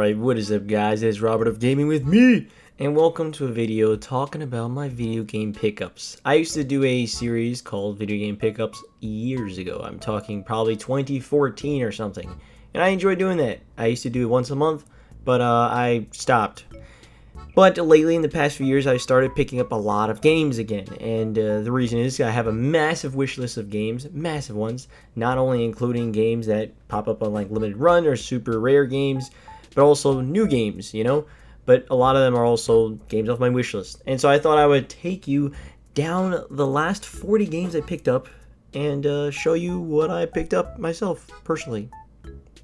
Alright, what is up guys, it's Robert of Gaming with Me, and welcome to a video talking about my video game pickups. I used to do a series called Video Game Pickups years ago. I'm talking probably 2014 or something, and I enjoyed doing that. I used to do it once a month, but I stopped. But lately, in the past few years, I started picking up a lot of games again, and the reason is I have a massive wish list of games, massive ones, not only including games that pop up on like limited run or super rare games, but also new games, you know, but a lot of them are also games off my wish list. And so I thought I would take you down the last 40 games I picked up and show you what I picked up myself, personally.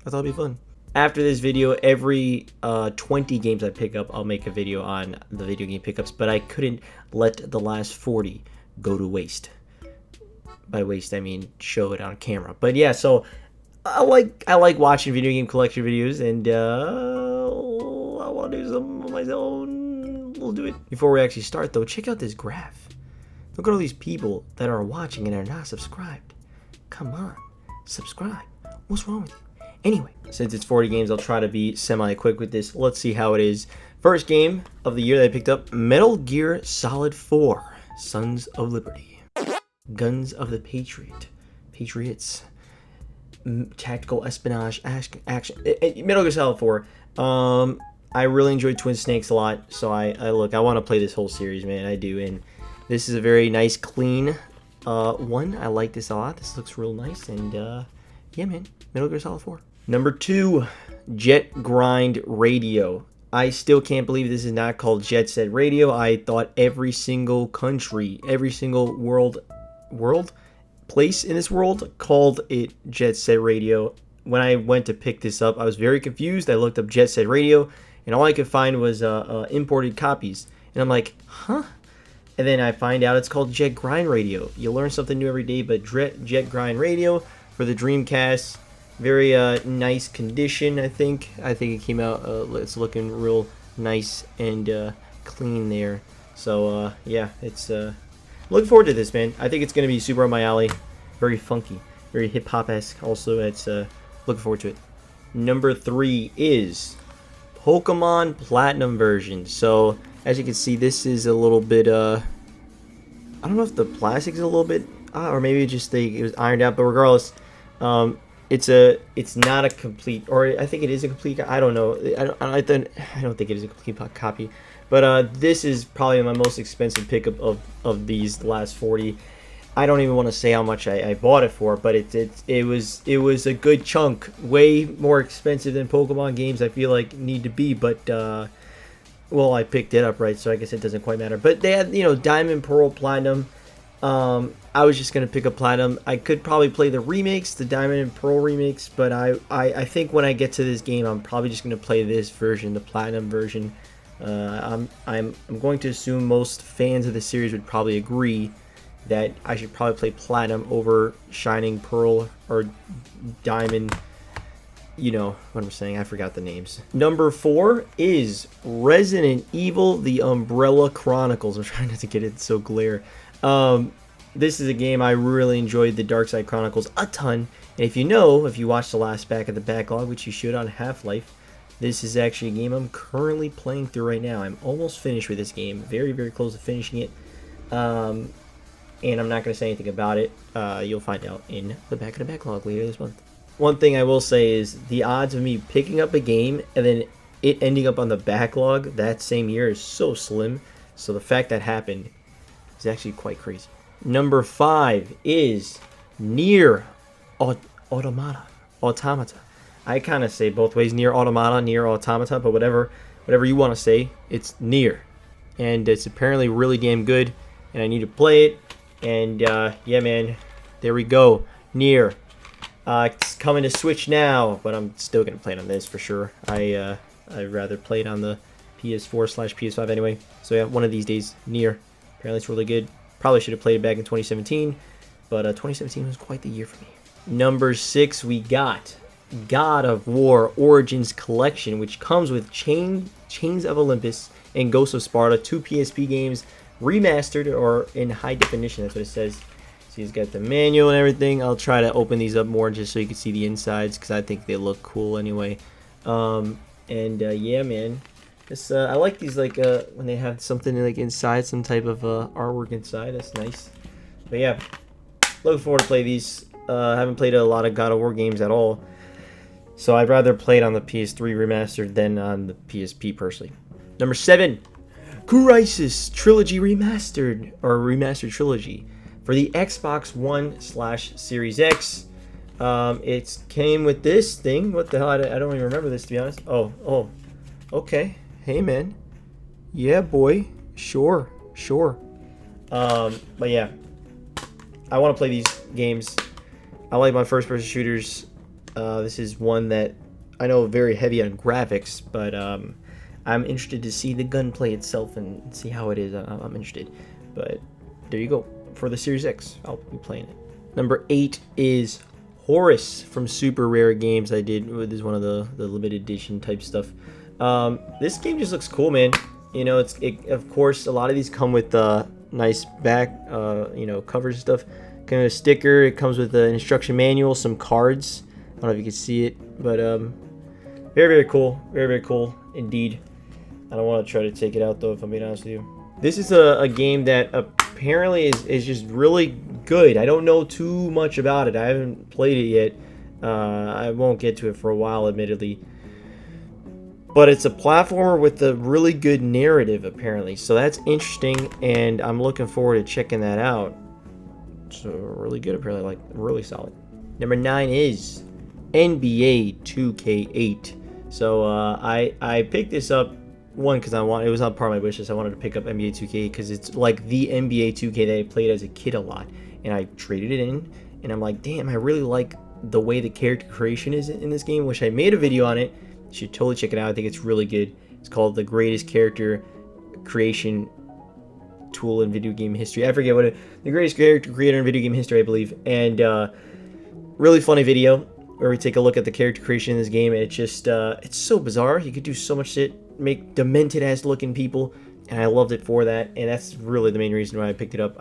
I thought it'd be fun. After this video, every 20 games I pick up, I'll make a video on the video game pickups, but I couldn't let the last 40 go to waste. By waste, I mean show it on camera. But yeah, so I like watching video game collection videos, and I want to do some of my own. We'll do it. Before we actually start, though, check out this graph. Look at all these people that are watching and are not subscribed. Come on, subscribe. What's wrong with you? Anyway, since it's 40 games, I'll try to be semi-quick with this. Let's see how it is. First game of the year that I picked up, Metal Gear Solid 4, Sons of Liberty. Guns of the Patriot. Patriots. Tactical espionage action. Metal Gear Solid 4. I really enjoyed Twin Snakes a lot, so I want to play this whole series, man. I do, and this is a very nice, clean one. I like this a lot. This looks real nice, and yeah, man. Metal Gear Solid 4. Number 2, Jet Grind Radio. I still can't believe this is not called Jet Set Radio. I thought every single country, every single place in this world called it Jet Set Radio. When I went to pick this up, I was very confused. I looked up Jet Set Radio, and all I could find was imported copies. And I'm like, huh? And then I find out it's called Jet Grind Radio. You learn something new every day, but Jet Grind Radio for the Dreamcast. Very nice condition, I think. I think it came out, it's looking real nice and clean there. So, yeah, it's, looking forward to this, man. I think it's going to be super on my alley. Very funky, very hip-hop-esque. Also, it's, looking forward to it. Number 3 is Pokemon Platinum version. So, as you can see, this is a little bit, I don't know if the plastic is a little bit, or maybe just it was ironed out, but regardless, it's not a complete, or I think it is a complete. I don't know. I don't think it is a complete copy. But this is probably my most expensive pickup of these last 40. I don't even want to say how much I bought it for, but it was a good chunk. Way more expensive than Pokemon games I feel like need to be. But well, I picked it up, right? So I guess it doesn't quite matter. But they had, Diamond, Pearl, Platinum. I was just gonna pick up Platinum. I could probably play the remakes, the Diamond and Pearl remakes, but I think when I get to this game, I'm probably just gonna play this version, the Platinum version. I'm going to assume most fans of the series would probably agree that I should probably play Platinum over Shining Pearl or Diamond. You know what I'm saying. I forgot the names. Number 4 is Resident Evil: The Umbrella Chronicles. I'm trying not to get it so glare. This is a game I really enjoyed, the Dark Side Chronicles, a ton. And if you watched the last back of the backlog, which you should on Half-Life, this is actually a game I'm currently playing through right now. I'm almost finished with this game, very, very close to finishing it. And I'm not going to say anything about it. You'll find out in the back of the backlog later this month. One thing I will say is the odds of me picking up a game and then it ending up on the backlog that same year is so slim. So the fact that happened is actually quite crazy. Number 5 is Nier Automata. I kind of say both ways, Nier Automata, Nier Automata, but whatever you want to say, it's Nier. And it's apparently really damn good, and I need to play it. And yeah, man, there we go. Nier. It's coming to Switch now, but I'm still going to play it on this for sure. I'd rather play it on the PS4/PS5 anyway. So yeah, one of these days, Nier. Apparently it's really good. Probably should have played it back in 2017, but 2017 was quite the year for me. Number 6, we got God of War Origins Collection, which comes with Chains of Olympus and Ghosts of Sparta, 2 PSP games, remastered or in high definition. That's what it says. So he's got the manual and everything. I'll try to open these up more just so you can see the insides, because I think they look cool anyway. And yeah, man, this I like these like when they have something like inside, some type of artwork inside. That's nice. But yeah, looking forward to play these. I haven't played a lot of God of War games at all, so I'd rather play it on the PS3 remastered than on the PSP personally. Number 7, Crisis Trilogy Remastered, or Remastered Trilogy for the Xbox One/Series X. It came with this thing. What the hell? I don't even remember this, to be honest. Oh, okay. Hey, man. Yeah, boy. Sure. But yeah, I want to play these games. I like my first-person shooters. This is one that I know very heavy on graphics, but I'm interested to see the gunplay itself and see how it is. I'm interested. But there you go. For the Series X, I'll be playing it. Number 8 is Horus from Super Rare Games. This is one of the limited edition type stuff. This game just looks cool, man. You know, of course, a lot of these come with nice back, covers and stuff. Kind of a sticker. It comes with an instruction manual, some cards. I don't know if you can see it, but very cool. Very cool indeed. I don't want to try to take it out though, if I'm being honest with you. This is a game that apparently is just really good. I don't know too much about it. I haven't played it yet. I won't get to it for a while, admittedly. But it's a platformer with a really good narrative, apparently. So that's interesting, and I'm looking forward to checking that out. So really good, apparently, like really solid. Number 9 is NBA 2K8. So I picked this up, one, because it was not part of my wish list. I wanted to pick up NBA 2K because it's like the NBA 2K that I played as a kid a lot, and I traded it in, and I'm like, damn, I really like the way the character creation is in this game. Which I made a video on it. You should totally check it out. I think it's really good. It's called the greatest character creation tool in video game history. I forget the greatest character creator in video game history, I believe. And really funny video where we take a look at the character creation in this game. And it's just it's so bizarre. You could do so much shit, make demented ass looking people, and I loved it for that. And that's really the main reason why I picked it up.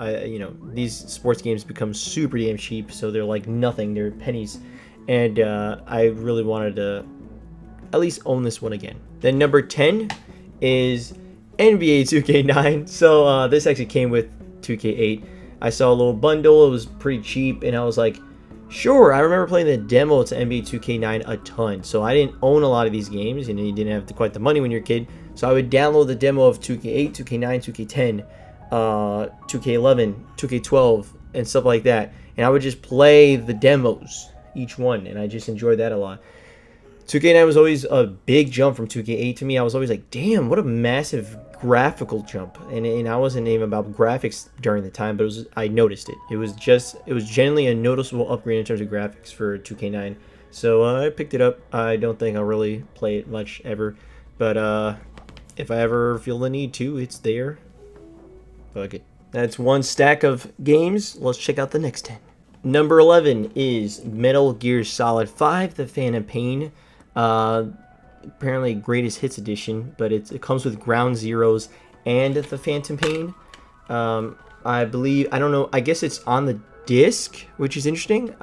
These sports games become super damn cheap, so they're like nothing. They're pennies, and I really wanted to at least own this one again. Then number 10 is NBA 2K9. So this actually came with 2K8. I saw a little bundle. It was pretty cheap, and I was like, sure. I remember playing the demo to NBA 2K9 a ton. So I didn't own a lot of these games. You didn't have quite the money when you're a kid. So I would download the demo of 2K8, 2K9, 2K10, 2K11, 2K12, and stuff like that. And I would just play the demos, each one, and I just enjoyed that a lot. 2K9 was always a big jump from 2K8 to me. I was always like, damn, what a massive graphical jump. And I wasn't even about graphics during the time, but I noticed it. It was genuinely a noticeable upgrade in terms of graphics for 2K9. So I picked it up. I don't think I'll really play it much ever. But if I ever feel the need to, it's there. Fuck it. That's one stack of games. Let's check out the next 10. Number 11 is Metal Gear Solid 5, The Phantom Pain. Apparently Greatest Hits Edition, but it comes with Ground Zeroes and the Phantom Pain. I don't know, I guess it's on the disc, which is interesting.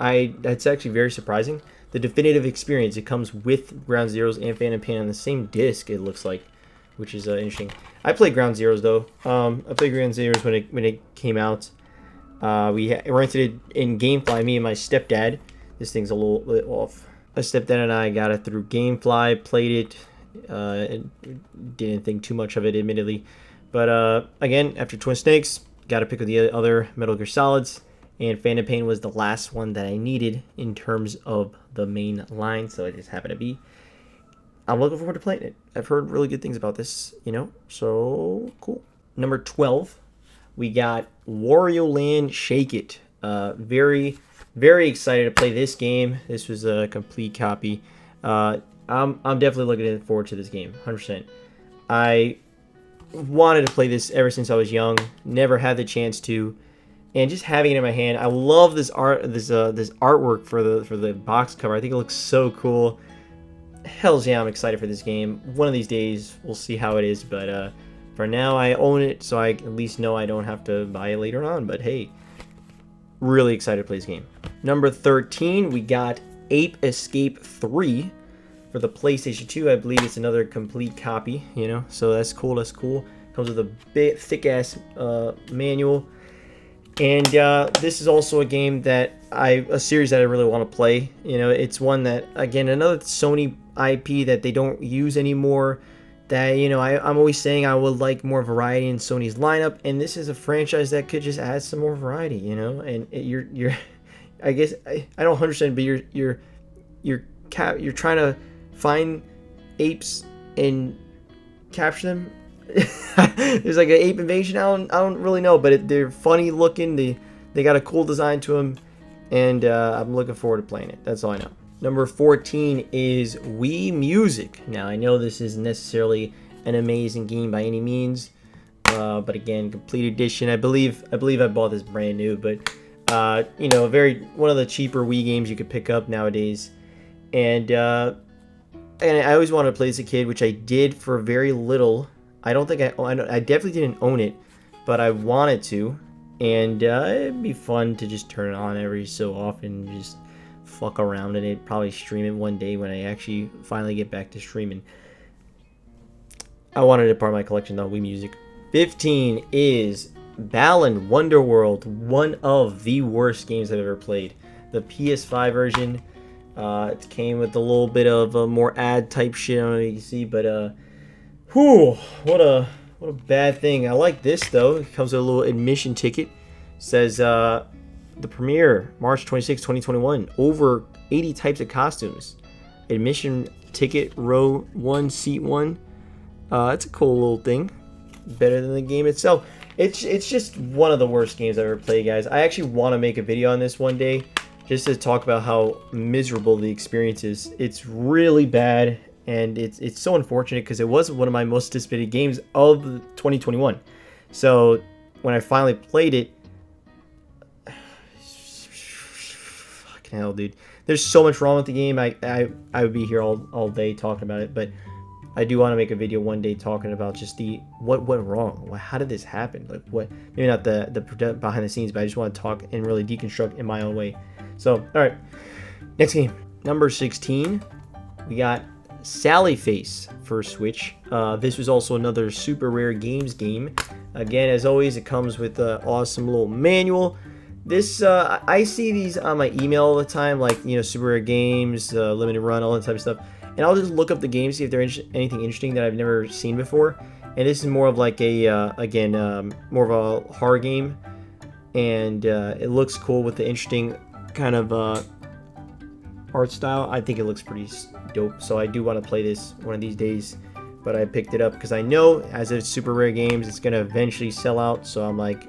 That's actually very surprising. The definitive experience, it comes with Ground Zeroes and Phantom Pain on the same disc, it looks like, which is interesting. I played Ground Zeroes though. I played Ground Zeroes when it came out. We rented it in GameFly, me and my stepdad. This thing's a little bit off. My stepdad and I got it through GameFly, played it, and didn't think too much of it, admittedly. But again, after Twin Snakes, got to pick up the other Metal Gear Solids, and Phantom Pain was the last one that I needed in terms of the main line, so it just happened to be. I'm looking forward to playing it. I've heard really good things about this, so cool. Number 12, we got Wario Land Shake It. Very excited to play this game. This was a complete copy. I'm definitely looking forward to this game, 100%. I wanted to play this ever since I was young. Never had the chance to, and just having it in my hand, I love this artwork for the box cover. I think it looks so cool. Hells yeah, I'm excited for this game. One of these days, we'll see how it is, but for now, I own it, so I at least know I don't have to buy it later on. But hey, really excited to play this game. Number 13, we got Ape Escape 3 for the PlayStation 2. I believe it's another complete copy, you know, so that's cool. That's cool. Comes with a big, thick-ass manual. And this is also a game that a series that I really want to play. You know, it's one that, again, another Sony IP that they don't use anymore. That, you know, I'm always saying I would like more variety in Sony's lineup, and this is a franchise that could just add some more variety, you know. And you're I guess I don't understand, but you're trying to find apes and capture them. There's like an ape invasion. I don't really know, but they're funny looking. They got a cool design to them, and I'm looking forward to playing it. That's all I know. Number 14 is Wii Music. Now, I know this isn't necessarily an amazing game by any means, but again, complete edition. I believe I bought this brand new, but you know, one of the cheaper Wii games you could pick up nowadays. And I always wanted to play as a kid, which I did for very little. I definitely didn't own it, but I wanted to, and it'd be fun to just turn it on every so often, just fuck around in it, probably stream it one day when I actually finally get back to streaming. I wanted it part of my collection though, Wii Music. 15 is Balan Wonderworld, one of the worst games I've ever played. The PS5 version, it came with a little bit of more ad type shit, I don't know if you can see, but whew, what a bad thing. I like this though. It comes with a little admission ticket. It says the premiere March 26, 2021. Over 80 types of costumes. Admission ticket row 1, seat 1. It's a cool little thing. Better than the game itself. It's just one of the worst games I've ever played, guys. I actually want to make a video on this one day, just to talk about how miserable the experience is. It's really bad, and it's so unfortunate because it was one of my most anticipated games of 2021. So when I finally played it, fucking hell, dude. There's so much wrong with the game. I would be here all day talking about it, but I do want to make a video one day talking about just what went wrong. How did this happen? Like, what? Maybe not the behind the scenes, but I just want to talk and really deconstruct in my own way. So, all right, next game, number 16, we got Sally Face for Switch. This was also another Super Rare Games game. Again, as always, it comes with an awesome little manual. This I see these on my email all the time, like, you know, Super Rare Games, limited run, all that type of stuff. And I'll just look up the games, see if there's anything interesting that I've never seen before. And this is more of like more of a horror game. And it looks cool with the interesting kind of art style. I think it looks pretty dope. So I do want to play this one of these days. But I picked it up because I know, as it's Super Rare Games, it's going to eventually sell out. So I'm like,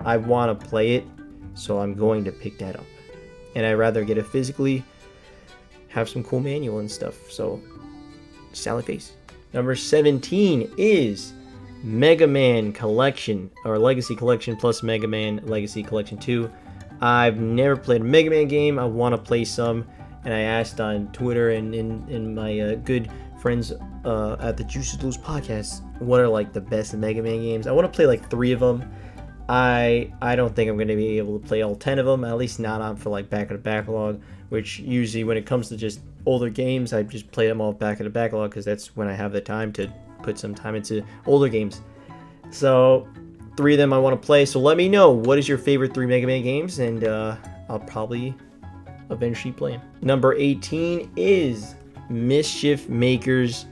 I want to play it. So I'm going to pick that up. And I'd rather get it physically, have some cool manual and stuff. So, Sally Face. Number 17 is Mega Man Collection, or Legacy Collection plus Mega Man Legacy Collection 2. I've never played a Mega Man game. I want to play some, and I asked on Twitter and in my good friends at the Juices Loose podcast, what are like the best Mega Man games. I want to play like 3 of them. I don't think I'm going to be able to play all 10 of them, at least not on for like back of the backlog, which usually when it comes to just older games, I just play them all back of the backlog because that's when I have the time to put some time into older games. So 3 of them I want to play, so let me know, what is your favorite 3 Mega Man games, and I'll probably eventually play them. Number 18 is Mischief Makers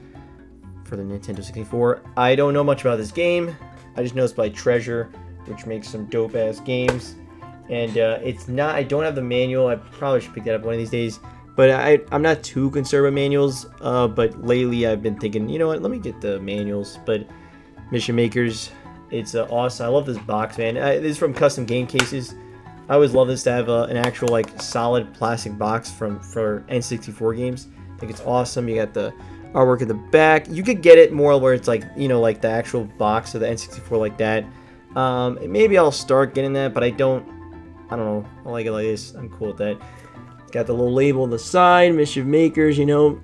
for the Nintendo 64. I don't know much about this game. I just know it's by Treasure, which makes some dope ass games, and it's not. I don't have the manual. I probably should pick that up one of these days. But I'm not too concerned with manuals. But lately I've been thinking, you know what? Let me get the manuals. But Mission Makers, it's awesome. I love this box, man. This is from Custom Game Cases. I always love this to have an actual like solid plastic box for N64 games. I think it's awesome. You got the artwork in the back. You could get it more where it's like, you know, like the actual box of the N64 like that. Maybe I'll start getting that, but I don't know. I like it like this. I'm cool with that. Got the little label on the side, Mischief Makers, you know.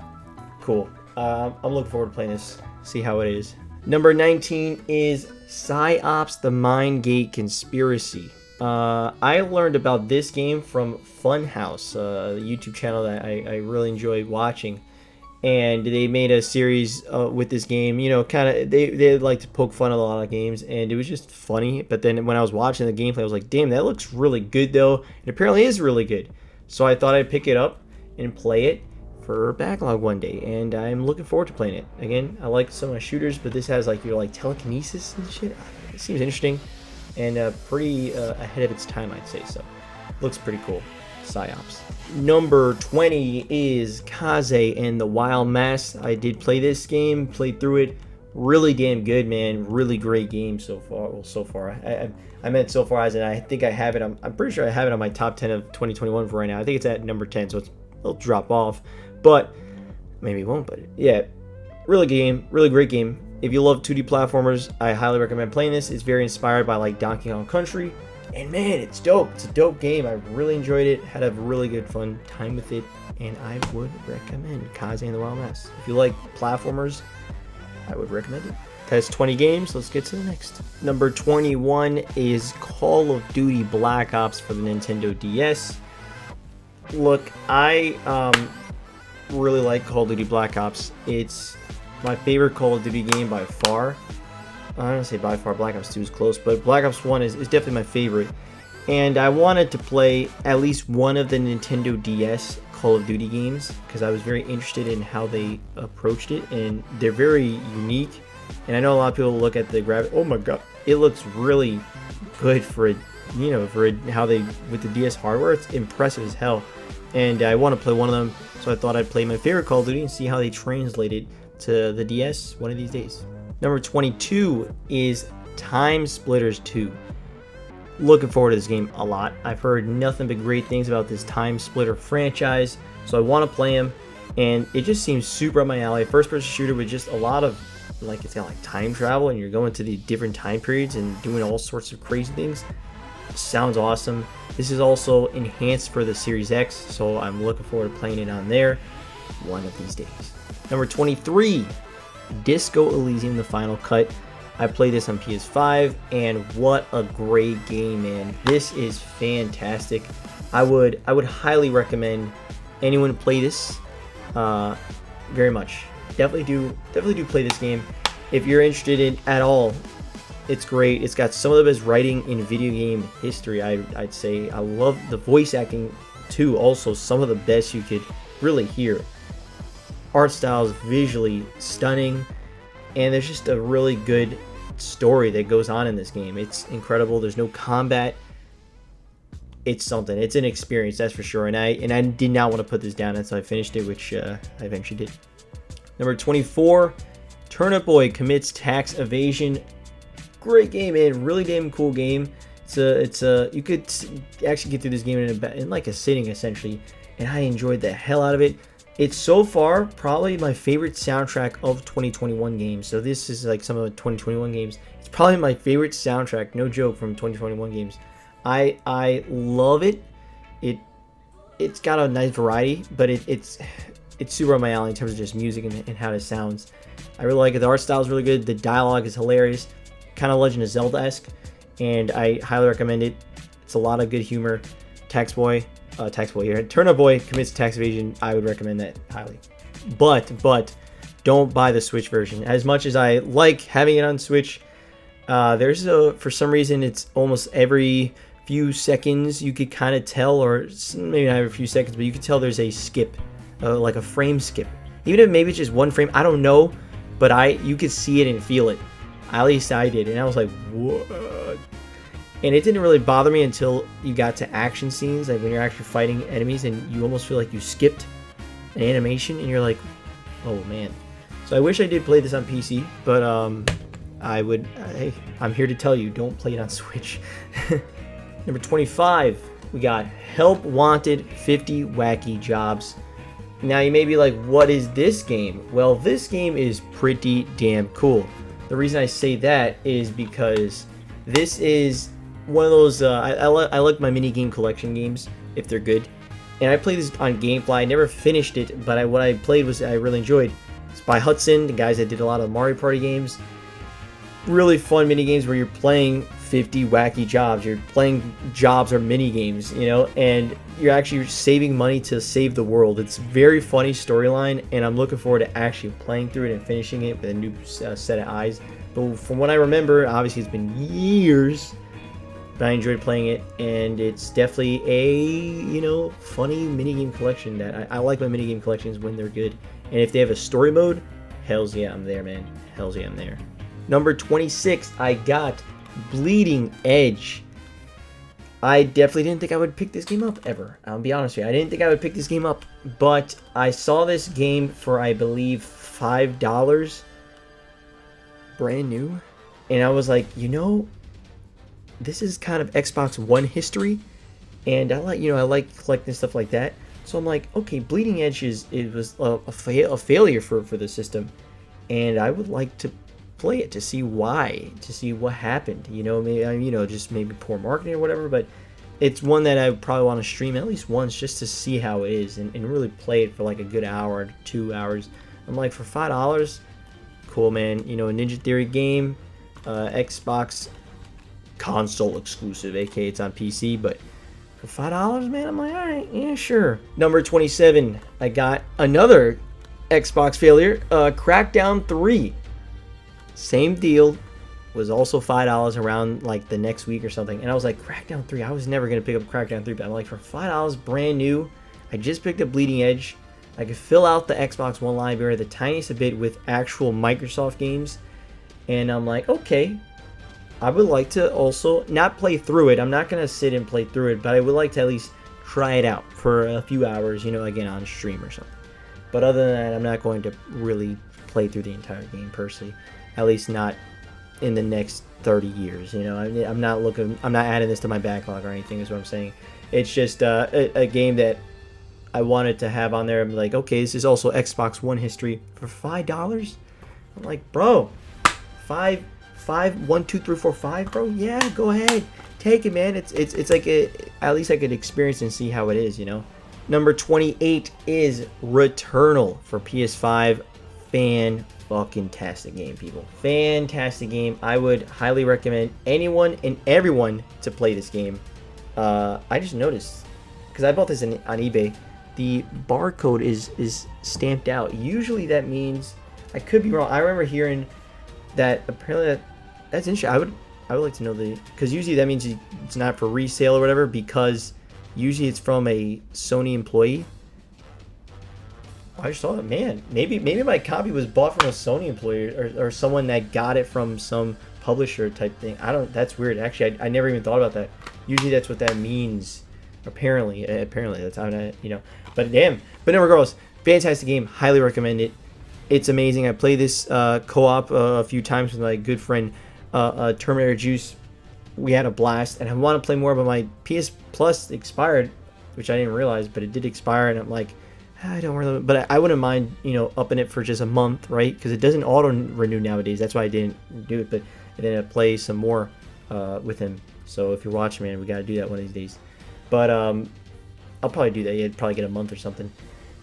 Cool. I'm looking forward to playing this. See how it is. Number 19 is Psyops: The Mind Gate Conspiracy. I learned about this game from Funhouse, the YouTube channel that I really enjoy watching. and they made a series with this game. You know, kind of they like to poke fun at a lot of games, and it was just funny. But then when I was watching the gameplay, I was like, damn, that looks really good though. It apparently is really good. So I thought I'd pick it up and play it for backlog one day, and I'm looking forward to playing it. Again, I like some of my shooters, but this has like your like telekinesis and shit. It seems interesting and pretty ahead of its time, I'd say. So looks pretty cool. Psyops. Number 20 is Kaze and the Wild Mass. I did play this game, played through it. Really damn good, man. Really great game so far. Well, so far. I meant so far as in I think I have it. I'm pretty sure I have it on my top 10 of 2021 for right now. I think it's at number 10, so it'll drop off. But maybe it won't. But yeah, really good game. Really great game. If you love 2D platformers, I highly recommend playing this. It's very inspired by like Donkey Kong Country. And man, it's dope. It's a dope game. I really enjoyed it. Had a really good fun time with it. And I would recommend Kaze and the Wild Mass. If you like platformers, I would recommend it. Has 20 games. Let's get to the next. Number 21 is Call of Duty Black Ops for the Nintendo DS. Look, I really like Call of Duty Black Ops. It's my favorite Call of Duty game by far. I don't say by far, Black Ops 2 is close, but Black Ops 1 is definitely my favorite. And I wanted to play at least one of the Nintendo DS Call of Duty games because I was very interested in how they approached it, and they're very unique. And I know a lot of people look at the graphics. Oh my god, it looks really good for it, you know, for it, how they with the DS hardware. It's impressive as hell. And I want to play one of them, so I thought I'd play my favorite Call of Duty and see how they translate it to the DS one of these days. Number 22 is Time Splitters 2. Looking forward to this game a lot. I've heard nothing but great things about this Time Splitter franchise, so I want to play them, and it just seems super up my alley. First-person shooter with just a lot of, like, it's got like time travel, and you're going to the different time periods and doing all sorts of crazy things. Sounds awesome. This is also enhanced for the Series X, so I'm looking forward to playing it on there one of these days. Number 23. Disco Elysium: The Final Cut. I played this on PS5, and what a great game, man. This is fantastic. I would highly recommend anyone play this very much. Definitely do play this game if you're interested in at all. It's great. It's got some of the best writing in video game history, I'd say. I love the voice acting too, also some of the best you could really hear. Art style is visually stunning, and there's just a really good story that goes on in this game. It's incredible. There's no combat. It's something. It's an experience, that's for sure. And I did not want to put this down until I finished it, which I eventually did. Number 24, Turnip Boy Commits Tax Evasion. Great game, man. Really damn cool game. It's you could actually get through this game in like a sitting essentially, and I enjoyed the hell out of it. It's so far probably my favorite soundtrack of 2021 games. So this is like some of the 2021 games. It's probably my favorite soundtrack, no joke, from 2021 games. I love it. It's got a nice variety, but it's super on my alley in terms of just music and how it sounds. I really like it. The art style is really good. The dialogue is hilarious, kind of Legend of Zelda-esque, and I highly recommend it. It's a lot of good humor. Tax Boy here. Turnip Boy Commits Tax Evasion. I would recommend that highly. But don't buy the Switch version. As much as I like having it on Switch, for some reason it's almost every few seconds you could kind of tell, or maybe not every few seconds, but you could tell there's a skip, like a frame skip. Even if maybe it's just one frame, I don't know, but you could see it and feel it. At least I did, and I was like, what? And it didn't really bother me until you got to action scenes, like when you're actually fighting enemies and you almost feel like you skipped an animation and you're like, oh man. So I wish I did play this on PC, but hey, I'm here to tell you, don't play it on Switch. Number 25, we got Help Wanted 50 Wacky Jobs. Now you may be like, what is this game? Well, this game is pretty damn cool. The reason I say that is because this is one of those, I like my mini game collection games if they're good, and I played this on GameFly. I never finished it, but what I played was I really enjoyed. It's by Hudson, the guys that did a lot of Mario Party games. Really fun mini games where you're playing 50 wacky jobs. You're playing jobs or mini games, you know, and you're actually saving money to save the world. It's a very funny storyline, and I'm looking forward to actually playing through it and finishing it with a new set of eyes. But from what I remember, obviously it's been years, but I enjoyed playing it, and it's definitely a, you know, funny minigame collection that I like my minigame collections when they're good. And if they have a story mode, hells yeah, I'm there, man. Hells yeah, I'm there. Number 26, I got Bleeding Edge. I definitely didn't think I would pick this game up ever. I'll be honest with you. I didn't think I would pick this game up, but I saw this game for, I believe, $5, brand new, and I was like, you know, this is kind of Xbox One history, and I like collecting stuff like that. So I'm like, okay, Bleeding Edge was a failure for the system, and I would like to play it to see why, to see what happened. You know, maybe just maybe poor marketing or whatever. But it's one that I would probably want to stream at least once just to see how it is and really play it for like a good hour, 2 hours. I'm like, for $5, cool, man. You know, a Ninja Theory game, Xbox console exclusive, aka it's on PC, but for $5, man, I'm like, all right, yeah, sure. Number 27, I got another Xbox failure, Crackdown 3. Same deal, was also $5 around like the next week or something, and I was like, Crackdown 3, I was never gonna pick up Crackdown 3, but I'm like, for $5, brand new. I just picked up Bleeding Edge. I could fill out the Xbox One library the tiniest bit with actual Microsoft games, and I'm like, okay, I would like to also not play through it. I'm not gonna sit and play through it, but I would like to at least try it out for a few hours, you know, again on stream or something. But other than that, I'm not going to really play through the entire game personally. At least not in the next 30 years. You know, I'm not adding this to my backlog or anything, is what I'm saying. It's just a game that I wanted to have on there. I'm like, okay, this is also Xbox One history for $5. I'm like, bro, 5, 1, 2, 3, 4, 5, bro. Yeah, go ahead, take it, man. It's like at least I could experience and see how it is, you know. Number 28 is Returnal for PS5. Fucking-tastic game, people. Fantastic game. I would highly recommend anyone and everyone to play this game. I just noticed, because I bought this on eBay, the barcode is stamped out. Usually that means, I could be wrong, I remember hearing that apparently that's interesting. I would like to know because usually that means it's not for resale or whatever, because usually it's from a Sony employee. I just saw it, man. Maybe my copy was bought from a Sony employee or someone that got it from some publisher type thing. That's weird. Actually, I never even thought about that. Usually that's what that means. Apparently that's how you know. But damn. But regardless, fantastic game. Highly recommend it. It's amazing. I played this co-op a few times with my good friend Terminator Juice. We had a blast, and I want to play more, but my PS Plus expired, which I didn't realize, but it did expire, and I'm like, I don't really, but I wouldn't mind, you know, upping it for just a month, right? Because it doesn't auto renew nowadays. That's why I didn't do it. But then I play some more with him. So if you're watching, man, we got to do that one of these days. But I'll probably do that. Yeah, probably get a month or something.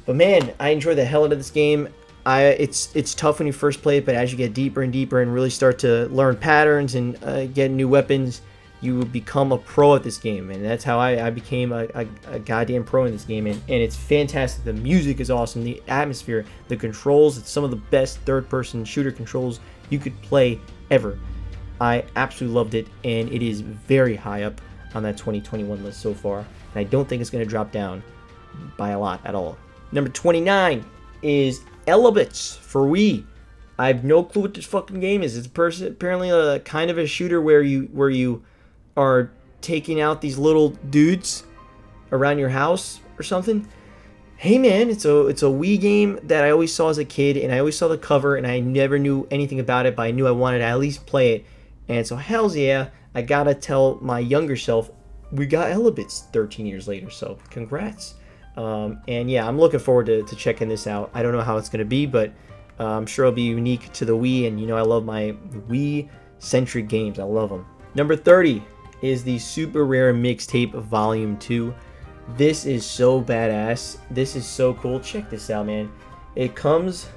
But man, I enjoy the hell out of this game. It's tough when you first play it, but as you get deeper and deeper and really start to learn patterns and get new weapons, you become a pro at this game. And that's how I became a goddamn pro in this game. And it's fantastic. The music is awesome. The atmosphere, the controls, it's some of the best third-person shooter controls you could play ever. I absolutely loved it, and it is very high up on that 2021 list so far. And I don't think it's going to drop down by a lot at all. Number 29 is Elebits for Wii. I have no clue what this fucking game is. It's apparently a kind of a shooter where you are taking out these little dudes around your house or something. Hey man, it's a Wii game that I always saw as a kid, and I always saw the cover, and I never knew anything about it, but I knew I wanted to at least play it. And so hells yeah, I gotta tell my younger self, we got Elebits 13 years later, so congrats. And yeah, I'm looking forward to checking this out. I don't know how it's going to be, but I'm sure it'll be unique to the Wii, and you know I love my Wii-centric games. I love them. Number 30 is the Super Rare Mixtape Volume 2. This is so badass. This is so cool. Check this out, man. It comes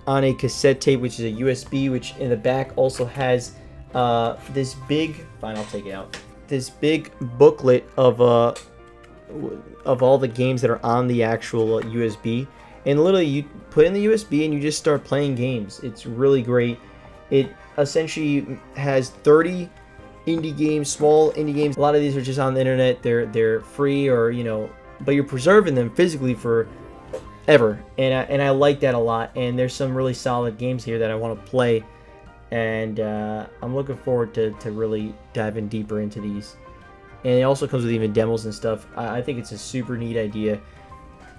on a cassette tape, which is a USB, which in the back also has this big, fine, I'll take it out. This big booklet of all the games that are on the actual USB, and literally you put in the USB and you just start playing games. It's really great. It essentially has 30 indie games, small indie games. A lot of these are just on the internet. They're free, or but you're preserving them physically for ever, and I like that a lot. And there's some really solid games here that I want to play, and I'm looking forward to really diving deeper into these. And it also comes with even demos and stuff. I think it's a super neat idea,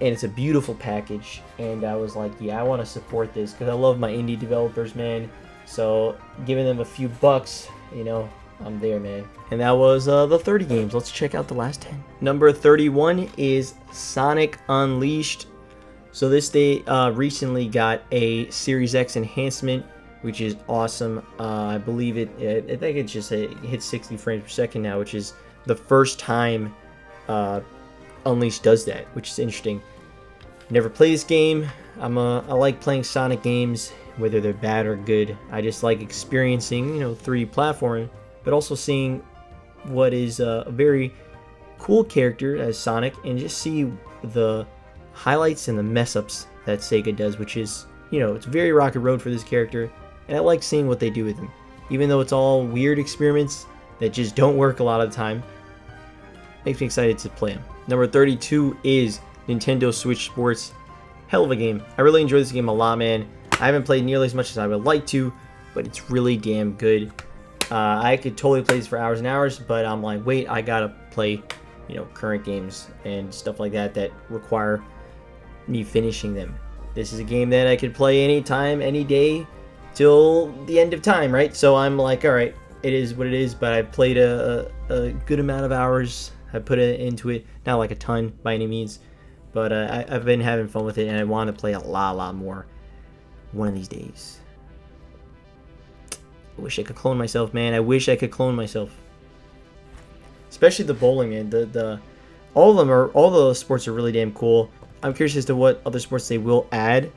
and it's a beautiful package. And I was like, yeah, I want to support this because I love my indie developers, man. So giving them a few bucks, I'm there, man. And that was the 30 games. Let's check out the last 10. Number 31 is Sonic Unleashed. So this day recently got a Series X enhancement, which is awesome. I believe I think it just hit 60 frames per second now, which is the first time Unleashed does that, which is interesting. Never played this game. I like playing Sonic games, whether they're bad or good. I just like experiencing 3D platforming, but also seeing what is a very cool character as Sonic, and just see the highlights and the mess ups that Sega does, which is it's very rocky road for this character, and I like seeing what they do with him, even though it's all weird experiments that just don't work a lot of the time. Makes me excited to play them. Number 32 is Nintendo Switch Sports. Hell of a game. I really enjoy this game a lot, man. I haven't played nearly as much as I would like to, but it's really damn good. I could totally play this for hours and hours, but I'm like, wait, I gotta play, current games and stuff like that require me finishing them. This is a game that I could play anytime, any day, till the end of time, right? So I'm like, all right, it is what it is, but I've played a good amount of hours. I put it into it, not like a ton by any means, but I've been having fun with it, and I want to play a lot more one of these days. I wish I could clone myself, man. I wish I could clone myself. Especially the bowling, man. All the sports are really damn cool. I'm curious as to what other sports they will add.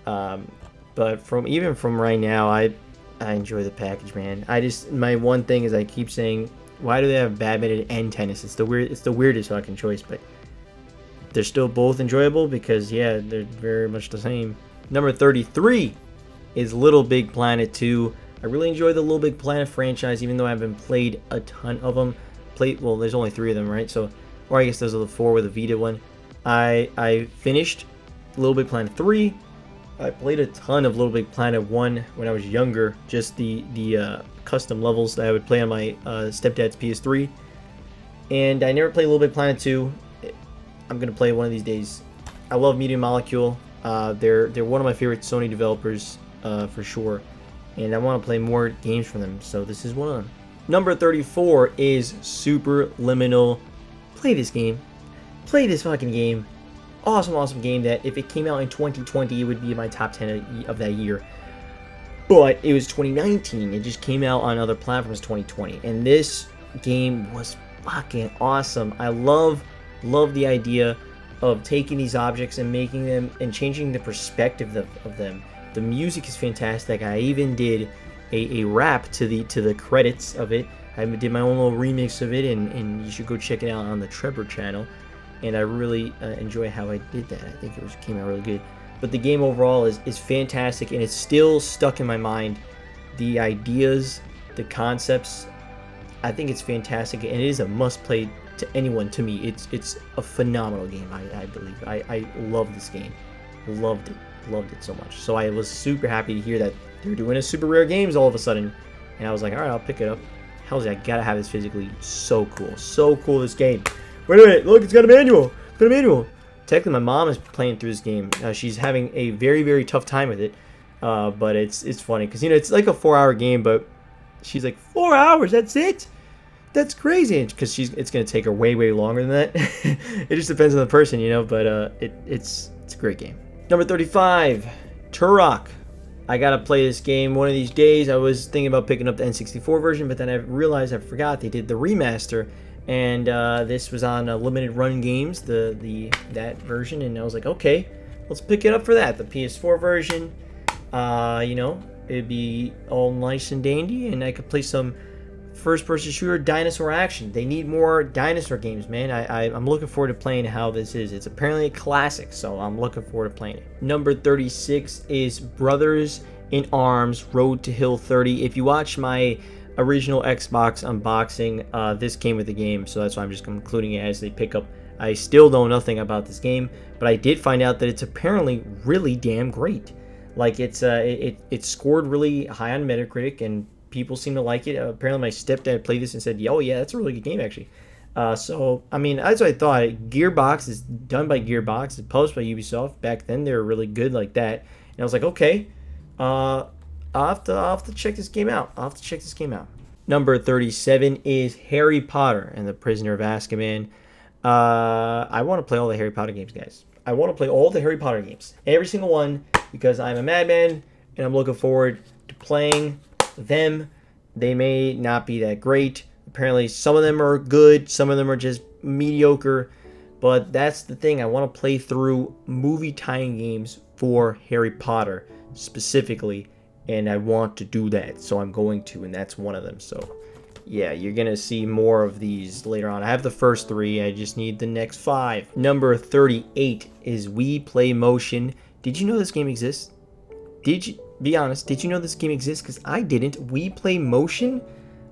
But from right now, I enjoy the package, man. My one thing is I keep saying, why do they have badminton and tennis? It's the weirdest fucking choice, but they're still both enjoyable because they're very much the same. Number 33 is Little Big Planet 2. I really enjoy the Little Big Planet franchise, even though I haven't played a ton of them. Well, there's only 3 of them, right? So, or I guess those are the 4 with the Vita one. I finished Little Big Planet 3. I played a ton of Little Big Planet 1 when I was younger, just the custom levels that I would play on my stepdad's PS3. And I never played Little Big Planet 2. I'm going to play it one of these days. I love Media Molecule. They're one of my favorite Sony developers for sure. And I want to play more games from them, so this is one of them. Number 34 is Superliminal. Play this game. Play this fucking game. Awesome game that if it came out in 2020, it would be in my top 10 of that year. But it was 2019. It just came out on other platforms 2020. And this game was fucking awesome. I love the idea of taking these objects and making them and changing the perspective of them. The music is fantastic. I even did a rap to the credits of it. I did my own little remix of it, and you should go check it out on the Trevor channel. And I really enjoy how I did that. I think came out really good. But the game overall is fantastic, and it's still stuck in my mind. The ideas, the concepts, I think it's fantastic, and it is a must-play to anyone. To me, it's a phenomenal game. I believe I love this game, loved it so much. So I was super happy to hear that they're doing a super rare games all of a sudden, and I was like, all right, I'll pick it up. Hell's yeah, I gotta have this physically. So cool this game. Wait a minute, look, it's got a manual. Technically, my mom is playing through this game. She's having a very tough time with it, but it's funny because it's like a 4-hour game, but she's like, 4 hours, that's it? That's crazy, because it's gonna take her way longer than that. It just depends on the person, but it's a great game. Number 35, Turok. I gotta play this game one of these days. I was thinking about picking up the N64 version, but then I realized I forgot they did the remaster, and this was on limited run games, that version, and I was like, okay, let's pick it up for that. The PS4 version, it'd be all nice and dandy, and I could play some first-person shooter dinosaur action. They need more dinosaur games, man. I'm looking forward to playing how this is. It's apparently a classic, so I'm looking forward to playing it. Number 36 is Brothers in Arms Road to Hill 30. If you watch my original Xbox unboxing, this came with the game, so that's why I'm just including it as they pick up. I still know nothing about this game, but I did find out that it's apparently really damn great. Like it scored really high on Metacritic, and people seem to like it. Apparently my stepdad played this and said, "Oh yeah, that's a really good game actually." So I mean, that's what I thought. Gearbox is done by Gearbox. It's published by Ubisoft. Back then they were really good like that, and I was like, okay, I'll have to check this game out. Number 37 is Harry Potter and the Prisoner of Azkaban. I want to play all the Harry Potter games, guys. I want to play all the Harry Potter games, every single one, because I'm a madman and I'm looking forward to playing them. They may not be that great. Apparently some of them are good, some of them are just mediocre, but that's the thing. I want to play through movie tie-in games for Harry Potter specifically, and I want to do that, so I'm going to, and that's one of them. So yeah, you're gonna see more of these later on. I have the first 3, I just need the next 5. Number 38 is Wii Play Motion. Did you know this game exists? Be honest, did you know this game exists? Because I didn't. Wii Play Motion?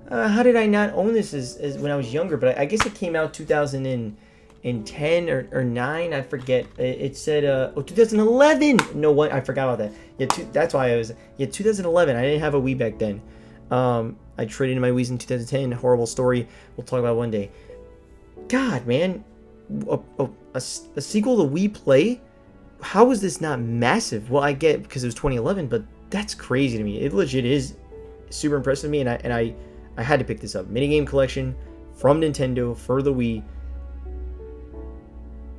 How did I not own this as when I was younger? But I guess it came out 2010 or 9. I forget. It said 2011. No, what? I forgot about that. Yeah, that's why I was. Yeah, 2011. I didn't have a Wii back then. I traded in my Wii's in 2010. Horrible story. We'll talk about it one day. God, man, a sequel to Wii Play? How is this not massive? Well, I get because it was 2011, but that's crazy to me. It legit is super impressive to me, and I had to pick this up. Minigame collection from Nintendo for the Wii,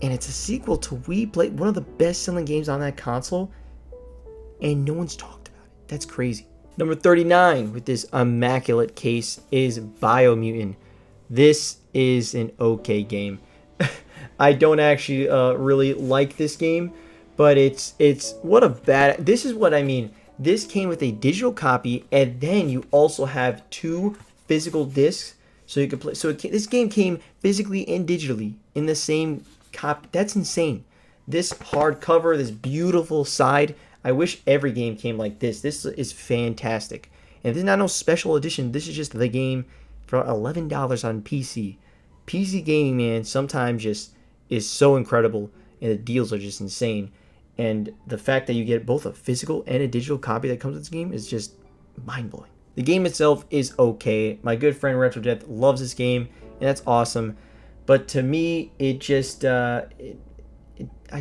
and it's a sequel to Wii Play, one of the best-selling games on that console, and no one's talked about it. That's crazy. Number 39 with this immaculate case is Biomutant. This is an okay game. I don't actually really like this game, but it's what a bad. This is what I mean. This came with a digital copy, and then you also have 2 physical discs, so you could play. So this game came physically and digitally in the same copy. That's insane. This hardcover, this beautiful side. I wish every game came like this. This is fantastic. And this is not no special edition. This is just the game for $11 on PC. PC gaming, man, sometimes just is so incredible, and the deals are just insane. And the fact that you get both a physical and a digital copy that comes with this game is just mind-blowing. The game itself is okay. My good friend RetroDeath loves this game, and that's awesome. But to me, it just I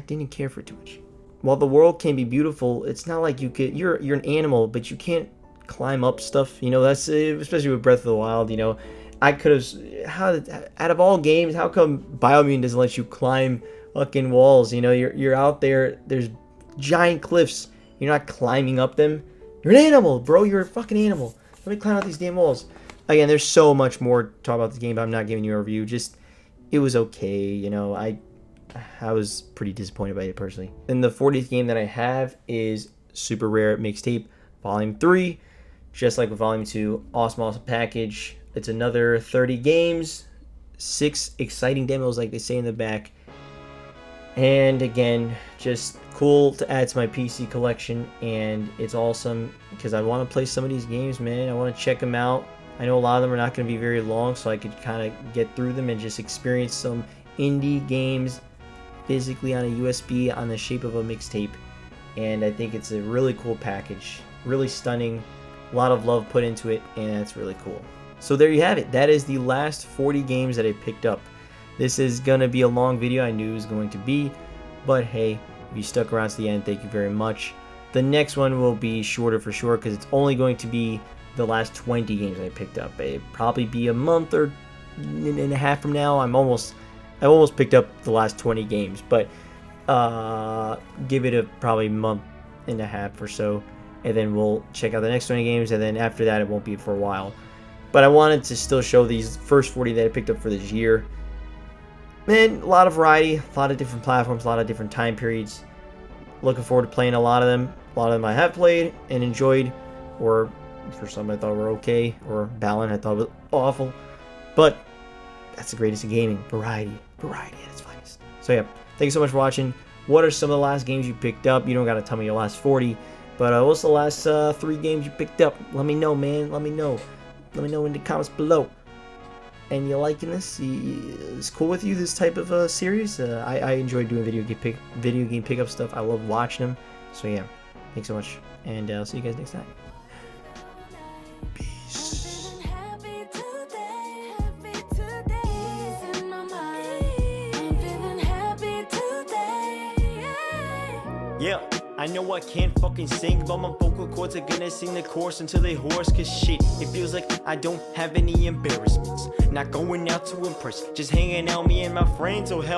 didn't care for it too much. While the world can be beautiful, it's not like you're an animal, but you can't climb up stuff. You know, that's especially with Breath of the Wild. You know, I could have. Out of all games, how come Biomutant doesn't let you climb fucking walls? You know, you're out there. There's giant cliffs. You're not climbing up them. You're an animal, bro. You're a fucking animal. Let me climb out these damn walls. Again, there's so much more to talk about this game, but I'm not giving you a review. Just, it was okay. You know, I was pretty disappointed by it personally. And the 40th game that I have is Super Rare Mixtape Volume 3. Just like with Volume 2, awesome package. It's another 30 games, 6 exciting demos like they say in the back. And again, just cool to add to my PC collection, and it's awesome because I want to play some of these games, man. I want to check them out. I know a lot of them are not going to be very long, so I could kind of get through them and just experience some indie games physically on a USB on the shape of a mixtape. And I think it's a really cool package, really stunning, a lot of love put into it, and that's really cool. So there you have it. That is the last 40 games that I picked up. This is going to be a long video, I knew it was going to be, but hey, if you stuck around to the end, thank you very much. The next one will be shorter for sure because it's only going to be the last 20 games I picked up. It'll probably be a month or and a half from now. I almost picked up the last 20 games, but give it a probably month and a half or so, and then we'll check out the next 20 games, and then after that it won't be for a while. But I wanted to still show these first 40 that I picked up for this year. Man, a lot of variety, a lot of different platforms, a lot of different time periods. Looking forward to playing a lot of them. A lot of them I have played and enjoyed. or for some I thought were okay, or Balan I thought was awful. But that's the greatest in gaming. Variety at its finest. So yeah, thank you so much for watching. What are some of the last games you picked up? You don't gotta tell me your last 40, but what's the last 3 games you picked up? Let me know, man. Let me know. Let me know in the comments below. And you liking this? It's cool with you, this type of series? I enjoy doing video game pickup stuff. I love watching them. So yeah, thanks so much, and I'll see you guys next time. Peace. Yeah, I know I can't fucking sing, but my vocal cords are gonna sing the chorus until they hoarse. Cause shit, it feels like I don't have any embarrassments. Not going out to impress, just hanging out me and my friends. Oh hell.